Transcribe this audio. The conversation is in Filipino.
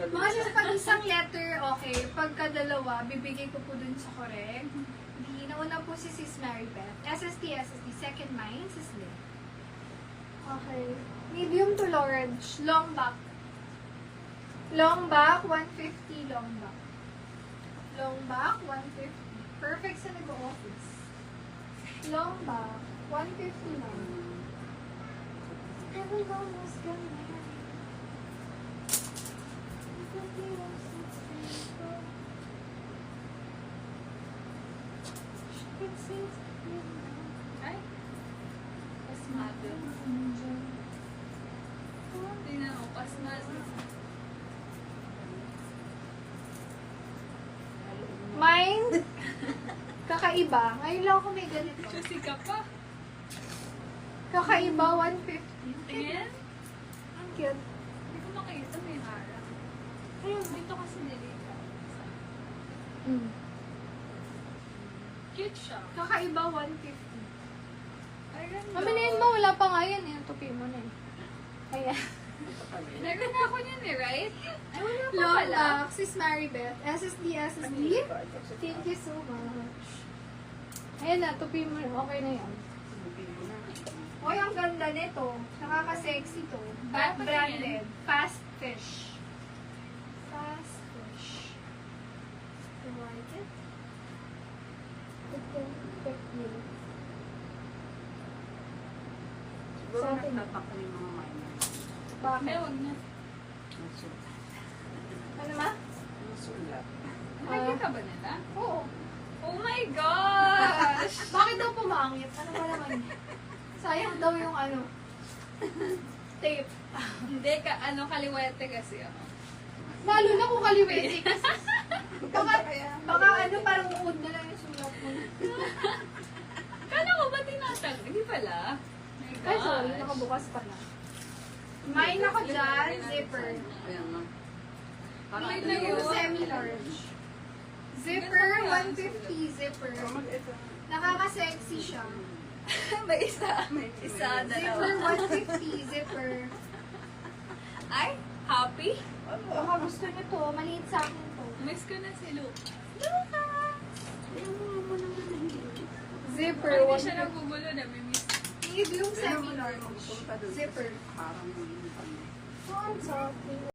Mga sis, pag isang letter, okay. Pagka dalawa, bibigay ko po dun sa correct. Di, nauna po si Sis Maribeth. SST. Second mine, Sis Lynn. Okay. Medium to large. Long back. Long back, 150 long back. Long back, 150. Perfect sa nag-office. Long back, 150 lang. Never go, was gonna marry. Ay, pasmado. Tingnan mo, pasmado. Mine, kakaiba. Ngayon lang ako may ganito. Kasi ka pa. Kakaiba, 150. Tingnan. Ang cute. Hindi ko makita, may harang. Ayun. Dito kasi nilita. Mm. Cute siya. Kakaiba, 150. Ay, ganda. Aminin mo, wala pa nga yan. Yung tupi mo na eh. Ayan. Meron na ako niyan eh, right? Ay, wala pa Long pala. back, Sis Maribeth. SSD. Thank you so much. Ayan na, tupi mo. Okay na yan. Hoy, ang ganda nito. Nakaka-sexy to. Ba't ba Branded. Fast Fish. Fast Fish. You like it? Ito, pick you. Siguro Sa akin. nagtatak na yung mga minors. Hindi, Bakit? wag na. Ano ma? Sulat. Nakikita ba nila? Oo. Oh my gosh! Bakit daw pumangit? Ano ba naman? Sayang daw yung ano. Tape. Hindi ka, kaliwete kasi ako. Lalo na kung kaliwete kasi. Baka ano, parang uod na lang yung sulat mo. Kala ko ba tinatag? Hindi pala. My Ay, sorry, gosh. nakabukas pa na. Mine ako dyan, zipper. Ayan na. Parang Wait ito lang Yung yun. semi-large. Zipper, 150 zipper. Ito. Nakaka-sexy siya. May isa. Isa, Zipper, dalawa. 150 zipper. Ay, happy? Baka gusto niyo to, maliit sa akin to. Miss ko na si Luke. Zipper, Hindi siya 150. nagugulo na may miss. Medium semi-large. Zipper. Parang yung Oh, ang soft.